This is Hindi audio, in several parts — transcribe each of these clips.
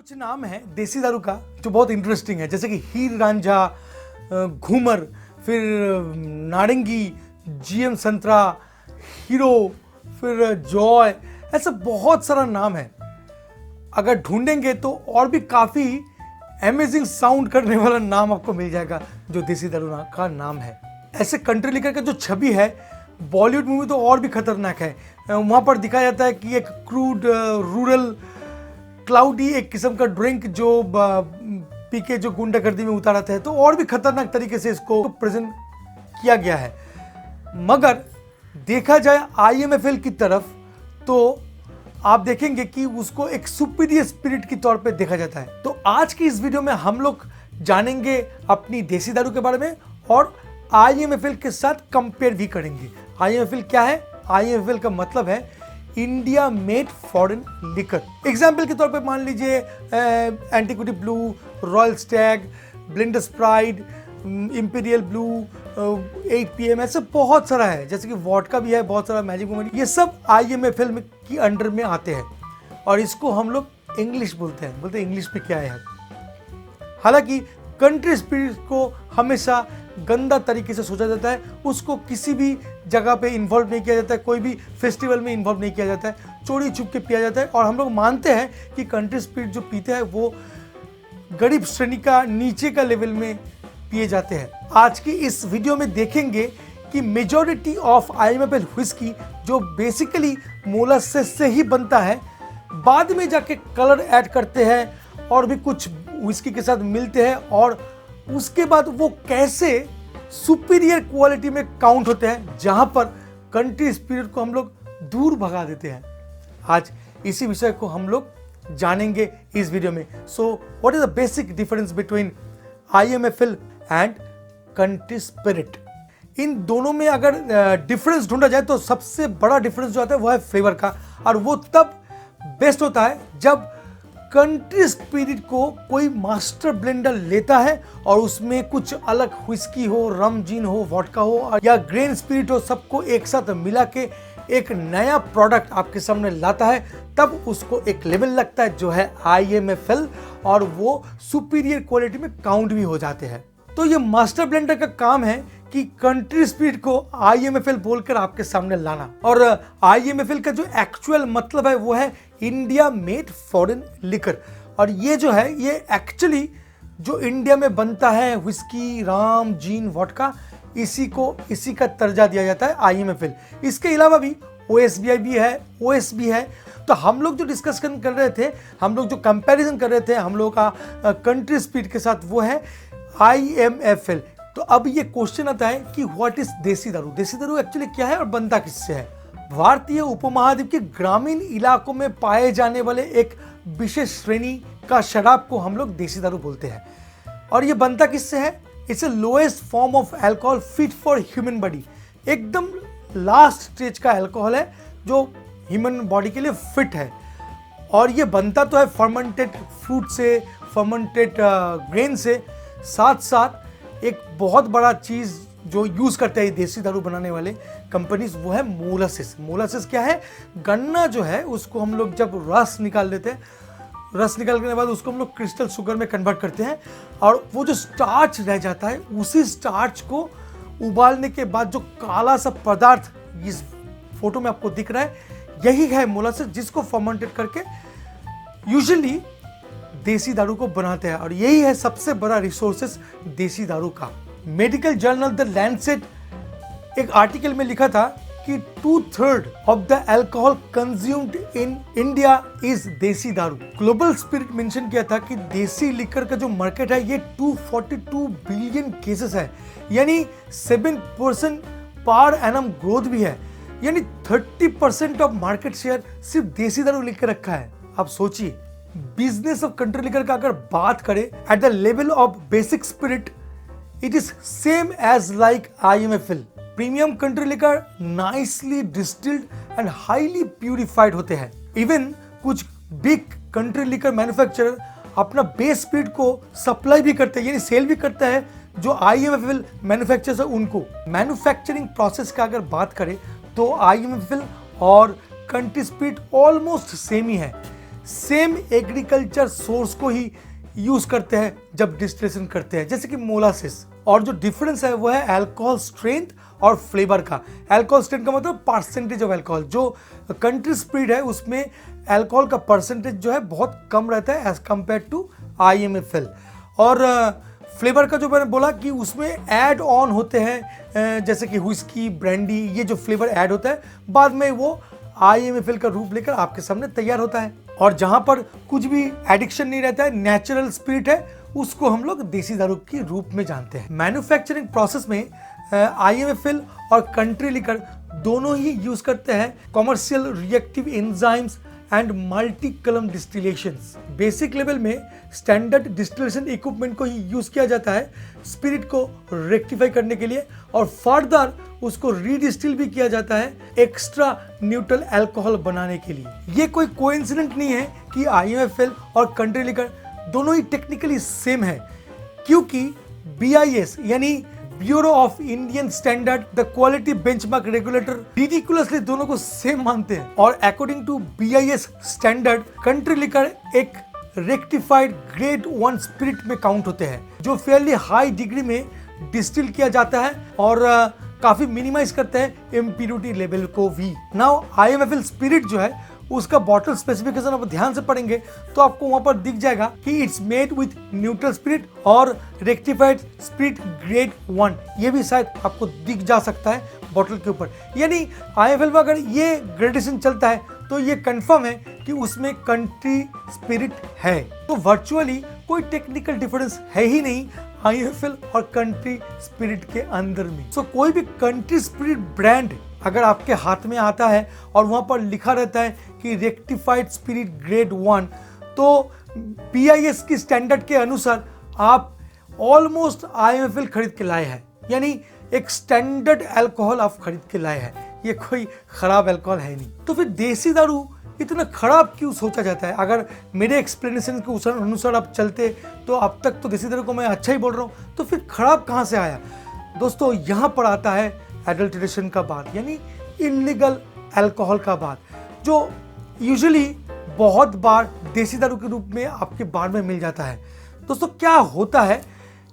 कुछ नाम है देसी दारू का जो बहुत इंटरेस्टिंग है, जैसे कि हीर रांझा, घूमर, फिर नारंगी, जीएम संतरा, हीरो, फिर जॉय, ऐसा बहुत सारा नाम है। अगर ढूंढेंगे तो और भी काफ़ी अमेजिंग साउंड करने वाला नाम आपको मिल जाएगा जो देसी दारू का नाम है। ऐसे कंट्री लिकर का जो छवि है बॉलीवुड मूवी तो और भी खतरनाक है। वहाँ पर दिखाया जाता है कि एक क्रूड रूरल क्लाउडी एक किस्म का ड्रिंक जो पी के जो गुंडागर्दी में उतारते हैं, तो और भी खतरनाक तरीके से इसको प्रेजेंट किया गया है। मगर देखा जाए IMFL की तरफ तो आप देखेंगे कि उसको एक सुपीरियर स्पिरिट के तौर पे देखा जाता है। तो आज की इस वीडियो में हम लोग जानेंगे अपनी देसी दारू के बारे में और IMFL के साथ कंपेयर भी करेंगे। IMFL क्या है? IMFL का मतलब है India made foreign liquor. Example के तौर पे मान लीजिए antiquity blue, royal Stag, blender Sprite, imperial blue, 8 PM, ऐसे बहुत सारा है। जैसे कि वॉडका भी है, बहुत सारा मैजिक मोमेंट, ये सब IMFL की अंडर में आते हैं और इसको हम लोग इंग्लिश बोलते हैं इंग्लिश में क्या है। हालांकि कंट्री स्पिरिट को हमेशा गंदा तरीके से सोचा जाता है, उसको किसी भी जगह पे इन्वॉल्व नहीं किया जाता है, कोई भी फेस्टिवल में इन्वॉल्व नहीं किया जाता है, चोरी छुप के पिया जाता है। और हम लोग मानते हैं कि कंट्री स्पिरिट जो पीते हैं वो गरीब श्रेणी का नीचे का लेवल में पिए जाते हैं। आज की इस वीडियो में देखेंगे कि मेजॉरिटी ऑफ IMFL व्हिस्की जो बेसिकली मोलासेस से ही बनता है, बाद में जाके कलर ऐड करते हैं और भी कुछ व्हिस्की के साथ मिलते हैं और उसके बाद वो कैसे सुपीरियर क्वालिटी में काउंट होते हैं, जहां पर कंट्री स्पिरिट को हम लोग दूर भगा देते हैं। आज इसी विषय को हम लोग जानेंगे इस वीडियो में। So what is the basic difference between IMFL and country spirit? इन दोनों में अगर डिफरेंस ढूंढा जाए तो सबसे बड़ा डिफरेंस जो आता है वो है फ्लेवर का, और वो तब बेस्ट होता है जब कंट्री स्पिरिट को कोई मास्टर ब्लेंडर लेता है और उसमें कुछ अलग व्हिस्की हो, रम जीन हो, वोडका हो या ग्रेन स्पिरिट हो, सबको एक साथ मिला के एक नया प्रोडक्ट आपके सामने लाता है, तब उसको एक लेवल लगता है जो है IMFL और वो सुपीरियर क्वालिटी में काउंट भी हो जाते हैं। तो ये मास्टर ब्लेंडर का काम है कि कंट्री स्पिरिट को IMFL बोलकर आपके सामने लाना, और IMFL का जो एक्चुअल मतलब है वो है इंडिया मेड फॉरेन लिकर। और ये जो है ये एक्चुअली जो इंडिया में बनता है व्हिस्की, राम, जीन, वोडका, इसी का दर्जा दिया जाता है IMFL। इसके अलावा भी OSBI भी है, OS भी है। तो हम लोग जो डिस्कशन कर रहे थे, हम लोग जो कंपैरिजन कर रहे थे हम लोग का कंट्री स्पिरिट के साथ, वो है IMFL। तो अब ये क्वेश्चन आता है कि व्हाट इज देसी दारू? देसी दारू एक्चुअली क्या है और बनता किससे है? भारतीय उपमहाद्वीप के ग्रामीण इलाकों में पाए जाने वाले एक विशेष श्रेणी का शराब को हम लोग देसी दारू बोलते हैं। और ये बनता किससे है? It's a lowest form of alcohol fit for human body. एकदम लास्ट स्टेज का अल्कोहल है जो ह्यूमन बॉडी के लिए फिट है। और ये बनता तो है फर्मेंटेड फ्रूट से, फर्मेंटेड ग्रेन से, साथ साथ एक बहुत बड़ा चीज जो यूज करते हैं देसी दारू बनाने वाले कंपनीज, वो है मोलासेस। मोलासेस क्या है? गन्ना जो है उसको हम लोग जब रस निकाल लेते हैं, रस निकालने के बाद उसको हम लोग क्रिस्टल शुगर में कन्वर्ट करते हैं और वो जो स्टार्च रह जाता है, उसी स्टार्च को उबालने के बाद जो काला सा पदार्थ इस फोटो में आपको दिख रहा है, यही है मोलासेस, जिसको फर्मेंटेड करके यूजुअली देसी दारू को बनाते हैं। और यही है सबसे बड़ा रिसोर्सेस देसी दारू का। मेडिकल जर्नल द लैंसेट एक आर्टिकल में लिखा था कि 2/3 of the alcohol consumed in India is देसी दारू। ग्लोबल स्पिरिट मेंशन किया था कि देसी लिकर का जो मार्केट है ये 242 बिलियन केसेस है, यानी 7% पर एनम ग्रोथ भी है, यानी 30% ऑफ मार्केट शेयर सिर्फ देसी दारू लेकर रखा है। आप सोचिए, बिजनेस ऑफ कंट्री लिकर का अगर बात करें at the level of basic spirit, it is same as like IMFL। Premium country liquor nicely distilled and highly purified होते हैं। इवन कुछ बिग कंट्री लिकर मैन्युफैक्चरर अपना बेस स्पिरिट को सप्लाई भी करते हैं, यानी सेल भी करता है जो IMFL मैन्युफैक्चरर्स है उनको। मैन्युफैक्चरिंग प्रोसेस का अगर बात करें तो IMFL और कंट्री स्पिरिट ऑलमोस्ट सेम ही है। सेम एग्रीकल्चर सोर्स को ही यूज करते हैं जब डिस्टिलेशन करते हैं, जैसे कि मोलासिस। और जो डिफरेंस है वो है अल्कोहल स्ट्रेंथ और फ्लेवर का। अल्कोहल स्ट्रेंथ का मतलब परसेंटेज ऑफ अल्कोहल। जो कंट्री स्पिरिट है उसमें अल्कोहल का परसेंटेज जो है बहुत कम रहता है एज कम्पेयर टू IMFL। और फ्लेवर का जो मैंने बोला कि उसमें ऐड ऑन होते हैं, जैसे कि व्हिस्की, ब्रांडी, ये जो फ्लेवर ऐड होता है बाद में वो IMFL का रूप लेकर आपके सामने तैयार होता है। और जहां पर कुछ भी एडिक्शन नहीं रहता है, नेचुरल स्पिरिट है, उसको हम लोग देसी दारू के रूप में जानते हैं। मैन्युफैक्चरिंग प्रोसेस में IMFL और कंट्री लिकर दोनों ही यूज करते हैं commercial reactive enzymes and multi कलम डिस्टिलेशंस। बेसिक लेवल में स्टैंडर्ड डिस्टिलेशन इक्विपमेंट को ही यूज किया जाता है स्पिरिट को रेक्टिफाई करने के लिए, और फर्दर उसको रीडिस्टिल भी किया जाता है एक्स्ट्रा न्यूट्रल अल्कोहल बनाने के लिए। ये कोई कोइंसिडेंट नहीं है कि IMFL और कंट्री लिकर दोनों ही टेक्निकली सेम है, क्योंकि BIS यानी bureau of Indian standard the quality benchmark regulator ridiculously दोनों को सेम मानते हैं। और according to BIS standard country liquor एक रेक्टिफाइड ग्रेड 1 स्पिरिट में काउंट होते हैं, जो फेयरली हाई डिग्री में डिस्टिल किया जाता है और काफी मिनिमाइज करते हैं इम्प्योरिटी लेवल को भी। नाउ IMFL स्पिरिट जो है उसका बॉटल स्पेसिफिकेशन आप ध्यान से पढ़ेंगे तो आपको वहां पर दिख जाएगा कि it's made with neutral spirit और रेक्टिफाइड स्पिरिट ग्रेड 1। ये भी शायद आपको दिख जा सकता है बॉटल के ऊपर। यानी IMFL में अगर ये ग्रेडेशन चलता है तो ये कंफर्म है कि उसमें कंट्री स्पिरिट है। तो वर्चुअली कोई टेक्निकल डिफरेंस है ही नहीं IMFL और कंट्री स्पिरिट के अंदर में। सो कोई भी कंट्री स्पिरिट ब्रांड अगर आपके हाथ में आता है और वहां पर लिखा रहता है कि रेक्टिफाइड स्पिरिट ग्रेड 1, तो BIS की स्टैंडर्ड के अनुसार आप ऑलमोस्ट IMFL खरीद के लाए हैं, यानी एक स्टैंडर्ड अल्कोहल आप खरीद के लाए हैं। ये कोई खराब अल्कोहल है नहीं। तो फिर देसी दारू इतना खराब क्यों सोचा जाता है? अगर मेरे एक्सप्लेनेशन के अनुसार आप चलते तो अब तक तो देसी दारू को मैं अच्छा ही बोल रहा हूँ, तो फिर खराब कहाँ से आया? दोस्तों यहाँ पर आता है एडल्ट्रेशन का बात, यानी इलीगल अल्कोहल का बात, जो यूजुअली बहुत बार देसी दारू के रूप में आपके बार में मिल जाता है। दोस्तों क्या होता है,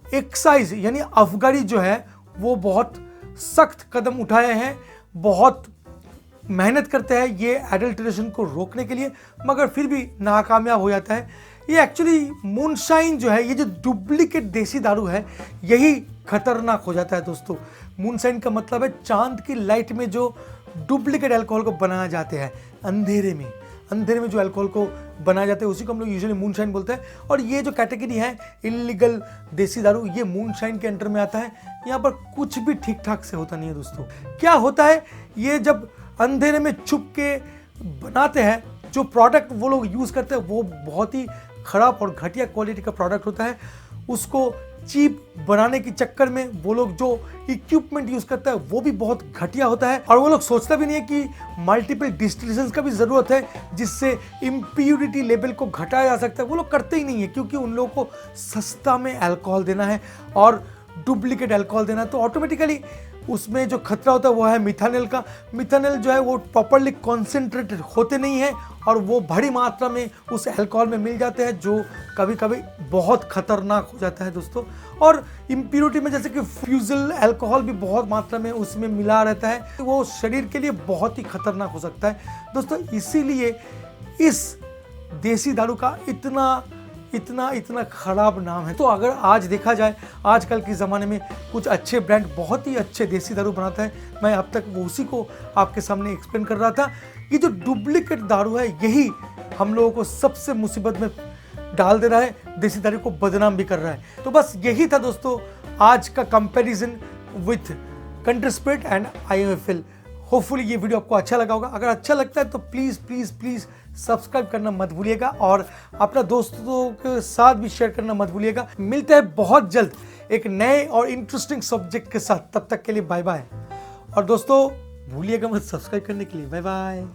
एक्साइज यानी अफगारी जो है वो बहुत सख्त कदम उठाए हैं, बहुत मेहनत करते हैं ये एडल्ट्रेशन को रोकने के लिए, मगर फिर भी नाकामयाब हो जाता है। ये एक्चुअली मूनशाइन जो है, ये जो डुप्लीकेट देसी दारू है, यही खतरनाक हो जाता है दोस्तों। मूनशाइन का मतलब है चांद की लाइट में जो डुप्लीकेट अल्कोहल को बनाया जाते हैं, अंधेरे में जो अल्कोहल को बनाया जाता है उसी को हम लोग यूजुअली मूनशाइन बोलते हैं। और ये जो कैटेगरी है इलीगल देसी दारू, ये मूनशाइन के अंडर में आता है। यहाँ पर कुछ भी ठीक ठाक से होता नहीं है दोस्तों। क्या होता है, ये जब अंधेरे में छुप के बनाते हैं, जो प्रोडक्ट वो लोग यूज करते हैं वो बहुत ही खराब और घटिया क्वालिटी का प्रोडक्ट होता है। उसको चीप बनाने के चक्कर में वो लोग जो इक्विपमेंट यूज करता है वो भी बहुत घटिया होता है, और वो लोग सोचता भी नहीं है कि मल्टीपल डिस्टिलेशन का भी जरूरत है जिससे इम्प्योरिटी लेवल को घटाया जा सकता है। वो लोग करते ही नहीं है, क्योंकि उन लोगों को सस्ता में अल्कोहल देना है और डुप्लीकेट अल्कोहल देना है, तो ऑटोमेटिकली उसमें जो खतरा होता है वो है मिथानल का। मिथानल जो है वो प्रॉपरली कॉन्सेंट्रेटेड होते नहीं है और वो बड़ी मात्रा में उस अल्कोहल में मिल जाते हैं, जो कभी कभी बहुत खतरनाक हो जाता है दोस्तों। और इम्प्योरिटी में जैसे कि फ्यूजल अल्कोहल भी बहुत मात्रा में उसमें मिला रहता है, तो वो शरीर के लिए बहुत ही खतरनाक हो सकता है दोस्तों। इसीलिए इस देसी दारू का इतना खराब नाम है। तो अगर आज देखा जाए, आजकल के ज़माने में कुछ अच्छे ब्रांड बहुत ही अच्छे देसी दारू बनाता है। मैं अब तक वो उसी को आपके सामने एक्सप्लेन कर रहा था। ये जो डुप्लीकेट दारू है यही हम लोगों को सबसे मुसीबत में डाल दे रहा है, देसी दारू को बदनाम भी कर रहा है। तो बस यही था दोस्तों आज का comparison with country spirit and IMFL। Hopefully ये वीडियो आपको अच्छा लगा होगा। अगर अच्छा लगता है तो प्लीज़ सब्सक्राइब करना मत भूलिएगा और अपना दोस्तों के साथ भी शेयर करना मत भूलिएगा। मिलते हैं बहुत जल्द एक नए और इंटरेस्टिंग सब्जेक्ट के साथ। तब तक के लिए बाय बाय। और दोस्तों भूलिएगा मत सब्सक्राइब करने के लिए। Bye bye.